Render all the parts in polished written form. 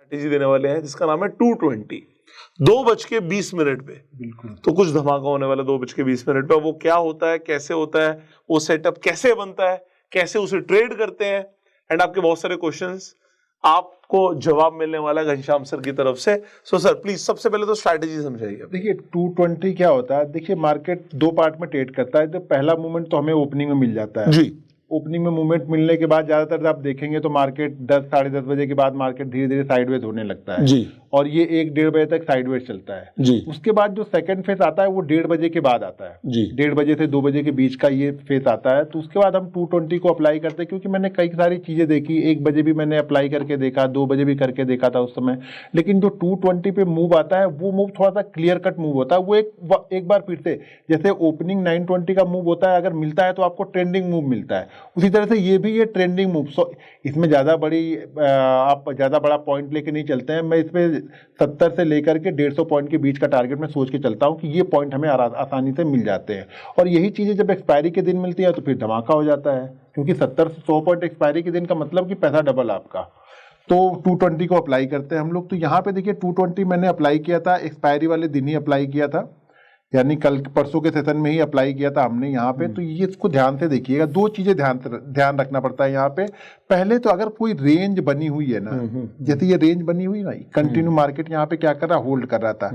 Strategy देने वाले हैं जिसका नाम है 220, 2:20 पे। बिल्कुल। तो कुछ धमाका होने वाला 2:20 पे। वो क्या होता है, कैसे होता है, वो सेटअप कैसे बनता है, कैसे उसे ट्रेड करते हैं, एंड आपके बहुत सारे क्वेश्चंस आपको जवाब मिलने वाला है घनश्याम सर की तरफ से। सो सर प्लीज सबसे पहले तो स्ट्रैटेजी समझाइए। देखिए 220 क्या होता है, देखिए मार्केट दो पार्ट में ट्रेड करता है। तो पहला मूवमेंट तो हमें ओपनिंग में मिल जाता है जी। ओपनिंग में मूवमेंट मिलने के बाद ज्यादातर आप देखेंगे तो मार्केट 10 साढ़े 10 बजे के बाद मार्केट धीरे धीरे साइडवेज होने लगता है जी। और ये 1-1:30 बजे तक साइडवेज चलता है जी। उसके बाद जो सेकंड फेज आता है वो 1:30 बजे के बाद आता है जी। 1:30 बजे से 2 बजे के बीच का ये फेज आता है। तो उसके बाद हम 220 को अप्लाई करते हैं, क्योंकि मैंने कई सारी चीजें देखी। 1 बजे भी मैंने अप्लाई करके देखा, 2 बजे भी करके देखा था उस समय। लेकिन जो 220 पे मूव आता है वो मूव थोड़ा सा क्लियर कट मूव होता है। वो एक बार फिर से जैसे ओपनिंग 920 का मूव होता है, अगर मिलता है तो आपको ट्रेंडिंग मूव मिलता है, उसी तरह से ये भी ये ट्रेंडिंग मूव। सो इसमें ज़्यादा बड़ा पॉइंट लेके नहीं चलते हैं। मैं इसमें 70 से लेकर के 150 पॉइंट के बीच का टारगेट मैं सोच के चलता हूँ कि ये पॉइंट हमें आसानी से मिल जाते हैं। और यही चीज़ें जब एक्सपायरी के दिन मिलती है तो फिर धमाका हो जाता है, क्योंकि 70 से 100 पॉइंट एक्सपायरी के दिन का मतलब कि पैसा डबल आपका। तो 220 को अप्लाई करते हैं हम लोग। तो यहाँ पे देखिए 220 मैंने अप्लाई किया था, एक्सपायरी वाले दिन ही अप्लाई किया था, यानी कल परसों के सेशन में ही अप्लाई किया था हमने यहाँ पे। तो ये इसको ध्यान से देखिएगा, दो चीजें ध्यान रखना पड़ता है यहाँ पे। पहले तो अगर कोई रेंज बनी हुई है ना, जैसे ये रेंज बनी हुई ना, कंटिन्यू मार्केट यहाँ पे क्या कर रहा, होल्ड कर रहा था।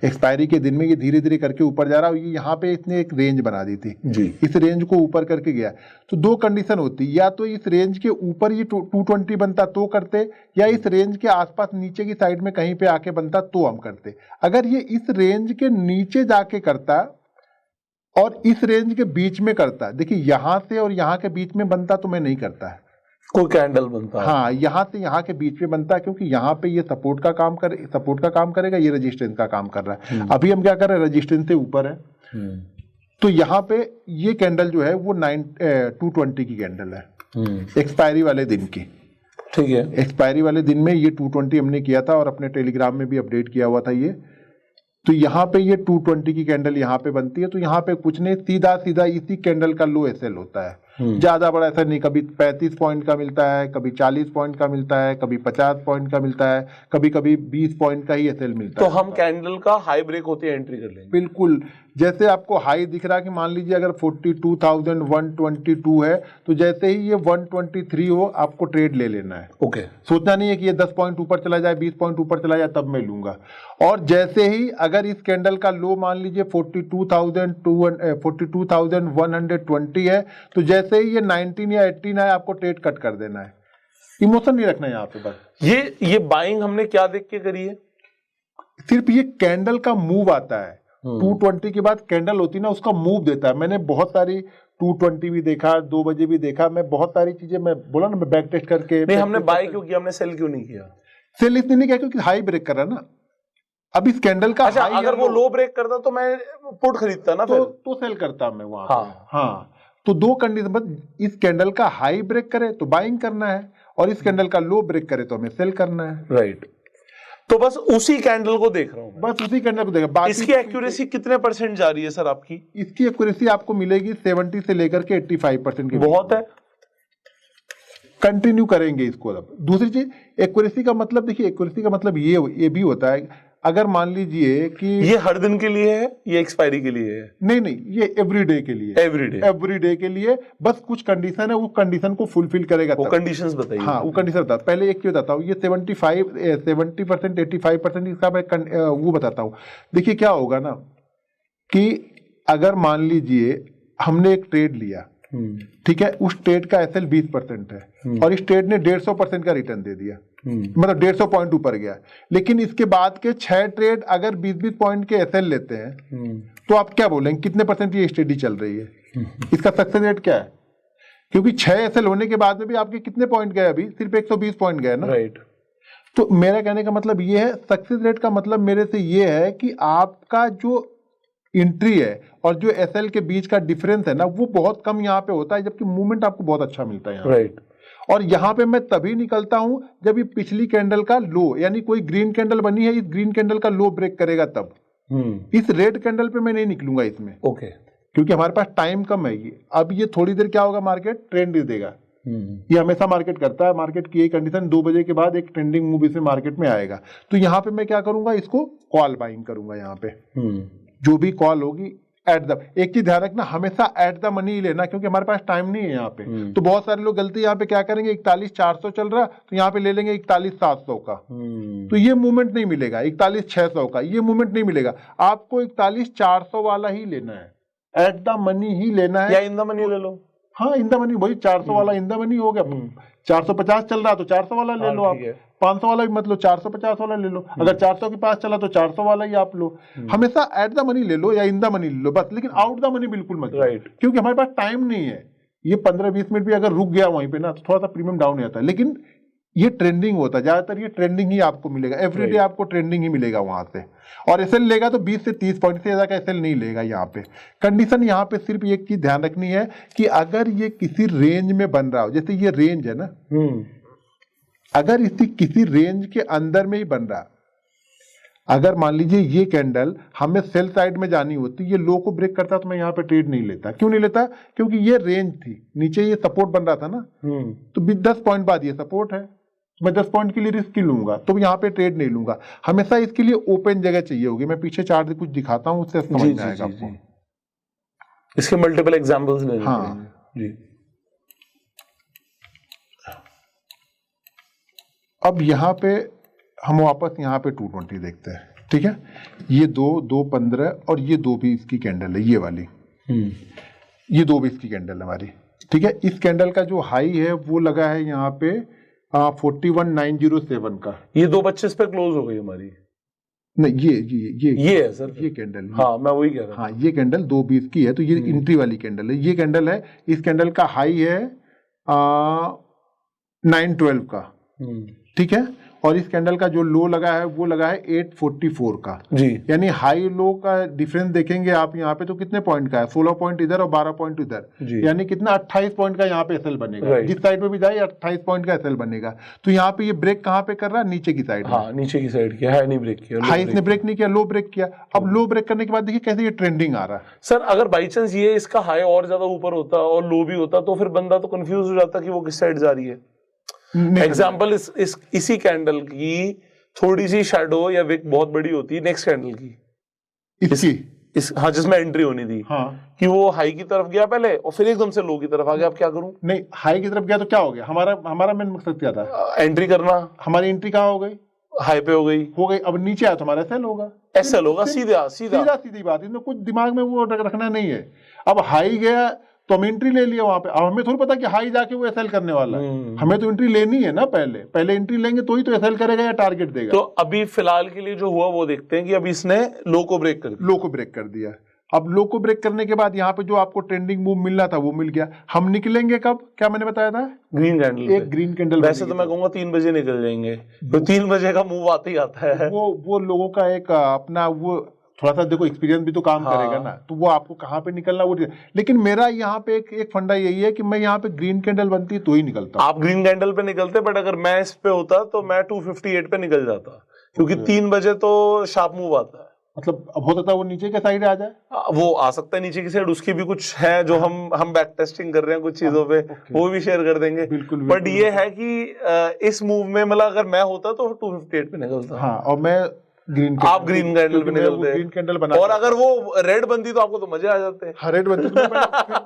एक्सपायरी के दिन में ये धीरे धीरे करके ऊपर जा रहा है। ये यहाँ पे इसने एक रेंज बना दी थी जी। इस रेंज को ऊपर करके गया। तो दो कंडीशन होती, या तो इस रेंज के ऊपर ये 220 बनता तो करते, या इस रेंज के आसपास नीचे की साइड में कहीं पे आके बनता तो हम करते। अगर ये इस रेंज के नीचे जाके करता और इस रेंज के बीच में करता, देखिए यहां से और यहां के बीच में बनता तो मैं नहीं करता है, कोई कैंडल बनता है। हाँ, यहां से यहां के बीच में बनता है, क्योंकि यहां पे ये सपोर्ट का काम करेगा, ये रेजिस्टेंस का काम कर रहा है। अभी हम क्या कर रहे हैं, रेजिस्टेंस से ऊपर है। तो यहाँ पे ये कैंडल जो है वो 220 की कैंडल है, एक्सपायरी वाले दिन की। ठीक है। एक्सपायरी वाले दिन में ये 220 हमने किया था और अपने टेलीग्राम में भी अपडेट किया हुआ था ये। तो यहाँ पे ये 220 की कैंडल यहाँ पे बनती है। तो यहाँ पे कुछ नहीं, सीधा सीधा इसी कैंडल का लो एसएल होता है। ज्यादा बड़ा ऐसा नहीं, कभी 35 पॉइंट का मिलता है, कभी 40 पॉइंट का मिलता है, कभी 50 पॉइंट का मिलता है, कभी कभी 20 पॉइंट का ही एसएल मिलता है। तो हम कैंडल का हाई ब्रेक होते एंट्री कर लेंगे। बिल्कुल, जैसे आपको हाई दिख रहा है कि मान लीजिए अगर 42,122 है, तो जैसे ही ये 123 हो आपको ट्रेड ले लेना है। ओके। सोचना नहीं है कि ये 10 पॉइंट ऊपर चला जाए, 20 पॉइंट ऊपर चला जाए तब मैं लूंगा। और जैसे ही अगर इस कैंडल का लो मान लीजिए 42,120 है, तो जैसे ही ये 19 या 18 है आपको ट्रेड कट कर देना है। इमोशन नहीं रखना है यहाँ पे। बस ये बाइंग हमने क्या देख के करी है, सिर्फ ये कैंडल का मूव आता है। 220 के बाद कैंडल होती है ना, उसका मूव देता है। मैंने बहुत सारी 220 भी देखा, 2 बजे भी देखा, मैं बहुत सारी चीजें, मैं बोला ना मैं बैक टेस्ट करके। नहीं, हमने बाय क्यों किया, हमने सेल क्यों नहीं किया? सेल इसलिए नहीं किया क्योंकि हाई ब्रेक कर रहा ना। अब इस कैंडल का अच्छा, अगर वो लो ब्रेक करता तो मैं पुट खरीदता ना, तो सेल करता मैं वहां पे। हाँ, तो दो कंडीशन, बस इस कैंडल का हाई ब्रेक करे तो बाइंग करना है, और इस कैंडल का लो ब्रेक करे तो हमें सेल करना है। राइट। तो बस उसी कैंडल को देख रहा हूं, बस उसी कैंडल को देखा। इसकी एक्यूरेसी कितने % जा रही है सर आपकी? इसकी एक्यूरेसी आपको मिलेगी 70 से लेकर के 85% की। बहुत है। कंटिन्यू करेंगे इसको। अब दूसरी चीज, एक्यूरेसी का मतलब, देखिए एक्यूरेसी का मतलब ये भी होता है, अगर मान लीजिए कि ये हर दिन के लिए है, ये एक्सपायरी के लिए है? नहीं, ये एवरीडे के लिए। एवरीडे के लिए, बस कुछ कंडीशन है, वो कंडीशन को फुलफिल करेगा। वो कंडीशंस बताइए। हाँ, वो कंडीशन बता, पहले एक चीज बताता हूँ। ये 70%, 85% इसका मैं वो बताता हूँ। देखिए क्या होगा ना, कि अगर मान लीजिए हमने एक ट्रेड लिया, ठीक है, उस ट्रेड का एसएल 20% है और इस ट्रेड ने 150% का रिटर्न दे दिया, मतलब 150 पॉइंट ऊपर गया। लेकिन इसके बाद के 6 ट्रेड अगर 20-20 पॉइंट के एसएल लेते हैं, तो आप क्या बोलेंगे, कितने % ये स्टडी चल रही है? इसका सक्सेस रेट क्या है? क्योंकि 6 एसएल होने के बाद में भी आपके कितने पॉइंट गए, अभी सिर्फ 120 पॉइंट गए ना। राइट। तो मेरा कहने का मतलब ये है, सक्सेस रेट का मतलब मेरे से ये है कि आपका जो एंट्री है और जो एसएल के बीच का डिफरेंस है ना, वो बहुत कम यहाँ पे होता है, जबकि मूवमेंट आपको बहुत अच्छा मिलता है यहाँ। राइट। और यहाँ पे मैं तभी निकलता हूं जब ये पिछली कैंडल का लो, यानी कोई ग्रीन कैंडल बनी है, इस ग्रीन कैंडल का लो ब्रेक करेगा तब। इस रेड कैंडल पे मैं नहीं निकलूंगा इसमें। ओके। क्योंकि हमारे पास टाइम कम है। ये अब ये थोड़ी देर क्या होगा, मार्केट ट्रेंड देगा, ये हमेशा मार्केट करता है, मार्केट की यही कंडीशन, 2 बजे के बाद एक ट्रेंडिंग मूव इसमें मार्केट में आएगा। तो यहाँ पे मैं क्या करूंगा, इसको कॉल बाइंग करूंगा। यहाँ पे जो भी कॉल होगी एट द, एक चीज ध्यान रखना, हमेशा एट द मनी ही लेना, क्योंकि हमारे पास टाइम नहीं है यहाँ पे। तो बहुत सारे लोग गलती यहाँ पे क्या करेंगे, 41,400 चल रहा तो यहाँ पे ले लेंगे 41,700 का, तो ये मूवमेंट नहीं मिलेगा। 41,600 का ये मूवमेंट नहीं मिलेगा, आपको 41,400 वाला ही लेना है, एट द मनी ही लेना है, या इन द मनी ले लो। हाँ इन द मनी, वही 400 वाला इन द मनी हो गया। 450 चल रहा तो 400 वाला ले लो आप, 500 वाला भी मत लो, 450 वाला ले लो। अगर 400 के पास चला तो 400 वाला ही आप लो। हमेशा एट द मनी ले लो या इन द मनी ले लो बस, लेकिन आउट द मनी बिल्कुल मत लो, क्योंकि हमारे पास टाइम नहीं है। ये 15-20 मिनट भी अगर रुक गया वहीं पे ना तो थोड़ा सा प्रीमियम डाउन हो जाता है, लेकिन ये ट्रेंडिंग होता है, ज्यादातर ये ट्रेंडिंग ही आपको मिलेगा, एवरीडे आपको ट्रेंडिंग ही मिलेगा वहां से। और एसएल लेगा तो 20 से 30 पॉइंट से ज्यादा का एसएल नहीं लेगा। यहाँ पे कंडीशन, यहाँ पे सिर्फ एक चीज ध्यान रखनी है कि अगर ये किसी रेंज में बन रहा हो, जैसे ये रेंज है ना, अगर इसी किसी रेंज के अंदर में ही बन रहा, अगर मान लीजिए ये कैंडल हमें सेल साइड में जानी होती, ये लो को ब्रेक करता तो मैं यहाँ पे ट्रेड नहीं लेता। क्यों नहीं लेता, क्योंकि ये रेंज थी, नीचे ये सपोर्ट बन रहा था ना, तो 10 पॉइंट बाद ये सपोर्ट है, मैं 10 पॉइंट के लिए रिस्क लूंगा, तो यहाँ पे ट्रेड नहीं लूंगा। हमेशा इसके लिए ओपन जगह चाहिए होगी। मैं पीछे चार्ट कुछ दिखाता हूँ, उससे समझ में आएगा आपको। इसके मल्टीपल एग्जांपल्स ले लेंगे। हाँ जी। अब यहाँ पे हम वापस यहाँ पे 220 देखते हैं, ठीक है। ये 2-15 और ये 2-20 की कैंडल है, ये वाली, ये 2-20 की कैंडल है हमारी, ठीक है। इस कैंडल का जो हाई है वो लगा है यहाँ पे 41,907 का। ये 2:25 पे क्लोज हो गई हमारी। नहीं, ये है सर, ये कैंडल, हाँ मैं वही कह रहा हूँ। हाँ ये कैंडल 2:20 की है, तो ये एंट्री वाली कैंडल है। ये कैंडल है, इस कैंडल का हाई है 912 का, ठीक है। और इस कैंडल का जो लो लगा है वो लगा है 844 का जी। यानी हाई लो का डिफरेंस देखेंगे आप यहाँ पे तो कितने पॉइंट का है, 16 पॉइंट इधर और 12 पॉइंट इधर, यानी कितना 28 पॉइंट का यहाँ पे एसएल बनेगा। जिस साइड पे भी जाए 28 पॉइंट का एसएल बनेगा। तो यहाँ पे ये ब्रेक कहाँ पे कर रहा है, नीचे की साइड। हाँ नीचे की साइड किया, हाई नहीं ब्रेक किया, हाई इसने ब्रेक नहीं किया, लो ब्रेक किया। अब लो ब्रेक करने के बाद देखिए कैसे ये ट्रेंडिंग आ रहा है। सर अगर बाई चांस ये इसका हाई और ज्यादा ऊपर होता और लो भी होता तो फिर बंदा तो कंफ्यूज हो जाता कि वो किस साइड जा रही है। एग्जाम्पल इसी कैंडल की थोड़ी सी शैडो या विक बहुत बड़ी होती है नेक्स्ट कैंडल की, हाँ जिसमें एंट्री होनी थी, हाँ, कि वो हाई की तरफ गया पहले और फिर एकदम से लो की तरफ आ गया। अब क्या करूं? नहीं, हाई की तरफ गया तो क्या हो गया, हमारा मेन मकसद क्या था, एंट्री करना। हमारी एंट्री कहाँ हो गई, हाई पे हो गई। अब नीचे आया तो हमारा एसएल होगा, एसएल होगा, सीधी बात, इसमें कुछ दिमाग में वो रखना नहीं है। अब हाई गया तो हम एंट्री ले लिया वहां पे। अब हमें थोड़ी पता कि हाई जाके वो एसएल करने वाला है, हमें तो एंट्री लेनी है ना, पहले एंट्री लेंगे तो ही तो एसएल करेगा या टारगेट देगा। तो अभी फिलहाल के लिए जो हुआ वो देखते हैं कि अभी इसने लो को ब्रेक कर दिया। अब लो को ब्रेक करने के बाद यहाँ पे जो आपको ट्रेंडिंग मूव मिलना था वो मिल गया। हम निकलेंगे कब, क्या मैंने बताया था, ग्रीन कैंडल, एक ग्रीन कैंडल। वैसे तो मैं कहूंगा 3 बजे निकल जाएंगे, तो 3 बजे का मूव आते ही आता है। वो लोगों का एक अपना वो थोड़ा सा देखो एक्सपीरियंस भी तो काम करेगा ना, तो वो आपको कहाँ पे निकलना वो। लेकिन मेरा यहाँ पे एक फंडा यही है कि मैं यहाँ पे ग्रीन कैंडल बनती है तो ही निकलता हूँ। आप ग्रीन कैंडल पे निकलते, बट अगर मैं इस पे होता तो मैं 258 पे निकल जाता, क्योंकि 3 बजे तो शार्प मूव आता है। मतलब अब हो सकता है वो नीचे के साइड आ जाए, वो आ सकता है नीचे की साइड। उसकी भी कुछ है जो हम बैक टेस्टिंग कर रहे हैं कुछ चीजों पे, वो भी शेयर कर देंगे। बिल्कुल, बट ये है कि इस मूव में मतलब अगर मैं होता तो 258 पे निकलता। हाँ, और मैं आप ग्रीन कैंडल पे निकलते, ग्रीन कैंडल बना, और अगर वो रेड बनती तो आपको तो मजे आ जाते। रेड बनती तो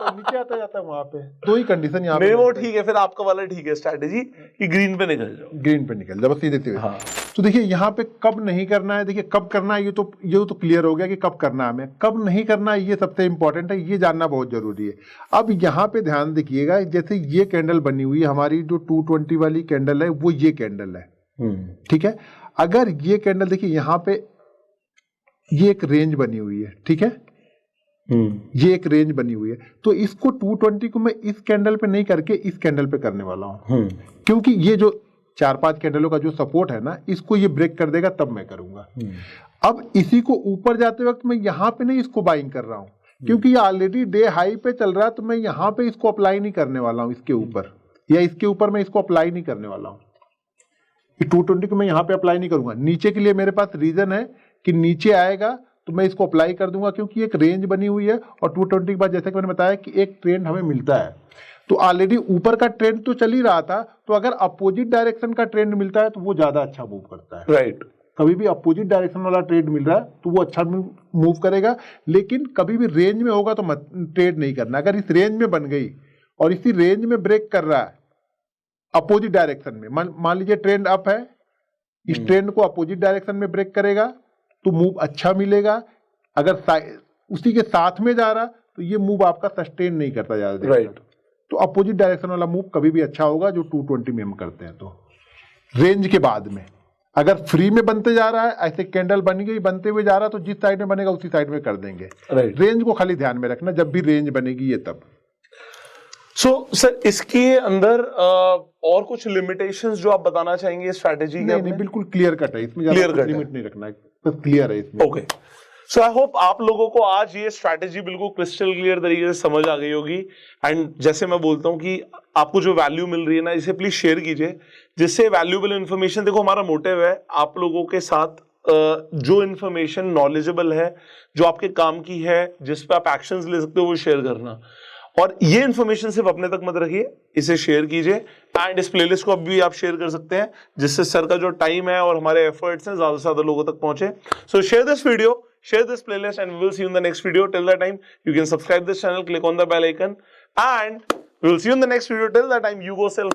नीचे आता जाता है वहां पे। तो ही कंडीशन यहाँ पे वो ठीक है, फिर आपका वाला ठीक है स्ट्रैटेजी कि ग्रीन पे निकल जाओ, ग्रीन पे निकल जाओ बस सीधे सीधे। हाँ। तो देखिए यहाँ पे कब नहीं करना है, देखिए कब करना है ये तो क्लियर हो गया कि कब करना है हमें, कब नहीं करना है ये सबसे इंपॉर्टेंट है, ये जानना बहुत जरूरी है। अब यहाँ पे ध्यान देखिएगा, जैसे ये कैंडल बनी हुई है हमारी, जो 220 वाली कैंडल है वो ये कैंडल है, ठीक है। अगर ये कैंडल देखिए यहाँ पे ये एक रेंज बनी हुई है, ठीक है, ये एक रेंज बनी हुई है, तो इसको 220 को मैं इस कैंडल पे नहीं करके इस कैंडल पे करने वाला हूं, क्योंकि ये जो 4-5 कैंडलों का जो सपोर्ट है ना, इसको ये ब्रेक कर देगा तब मैं करूंगा। अब इसी को ऊपर जाते वक्त मैं यहाँ पे नहीं इसको बाइंग कर रहा हूं, क्योंकि ये ऑलरेडी डे हाई पे चल रहा है, तो मैं यहाँ पे इसको अप्लाई नहीं करने वाला हूँ, इसके ऊपर या इसके ऊपर मैं इसको अप्लाई नहीं करने वाला हूँ। 220 को मैं यहाँ पे अप्लाई नहीं करूंगा। नीचे के लिए मेरे पास रीजन है कि नीचे आएगा तो मैं इसको अप्लाई कर दूंगा, क्योंकि एक रेंज बनी हुई है और 220 के बाद जैसे कि मैंने बताया कि एक ट्रेंड हमें मिलता है। तो ऑलरेडी ऊपर का ट्रेंड तो चल ही रहा था, तो अगर अपोजिट डायरेक्शन का ट्रेंड मिलता है तो वो ज्यादा अच्छा मूव करता है। राइट। कभी भी अपोजिट डायरेक्शन वाला ट्रेड मिल रहा है तो वो अच्छा मूव करेगा, लेकिन कभी भी रेंज में होगा तो मत ट्रेड नहीं करना। अगर इस रेंज में बन गई और इसी रेंज में ब्रेक कर रहा है अपोजिट डायरेक्शन में, मान लीजिए ट्रेंड अप है, इस ट्रेंड को अपोजिट डायरेक्शन में ब्रेक करेगा तो मूव अच्छा मिलेगा। अगर उसी के साथ में जा रहा तो ये मूव आपका सस्टेन नहीं करता ज्यादा देर तक। तो अपोजिट डायरेक्शन वाला मूव कभी भी अच्छा होगा जो 220 में हम करते हैं। तो रेंज के बाद में अगर फ्री में बनते जा रहा है, ऐसे कैंडल बन गई बनते हुए जा रहा है, तो जिस साइड में बनेगा उसी साइड में कर देंगे। रेंज को खाली ध्यान में रखना, जब भी रेंज बनेगी ये तब। सर इसके अंदर और कुछ लिमिटेशंस जो आप बताना चाहेंगे स्ट्रैटेजी के? नहीं, बिल्कुल क्लियर कट है इसमें, ज्यादा लिमिट नहीं रखना है, बस क्लियर है इसमें। ओके, सो आई होप आप लोगों को आज ये स्ट्रैटेजी बिल्कुल क्रिस्टल क्लियर तरीके से समझ आ गई होगी। एंड जैसे मैं बोलता हूँ कि आपको जो वैल्यू मिल रही है ना, इसे प्लीज शेयर कीजिए, जिससे वैल्यूएबल इन्फॉर्मेशन, देखो हमारा मोटिव है आप लोगों के साथ जो इन्फॉर्मेशन नॉलेजेबल है, जो आपके काम की है, जिस पे आप एक्शंस ले सकते हो, वो शेयर करना। और ये इन्फॉर्मेशन सिर्फ अपने तक मत रखिए, इसे शेयर कीजिए। एंड इस प्लेलिस्ट को अभी आप शेयर कर सकते हैं, जिससे सर का जो टाइम है और हमारे एफर्ट्स हैं ज्यादा से ज्यादा लोगों तक पहुंचे। सो share this video, share this playlist, and we will see you in the next video. Till that time, you can subscribe this channel, click on the bell icon, and we will see you in the next video. Till that time, you go sell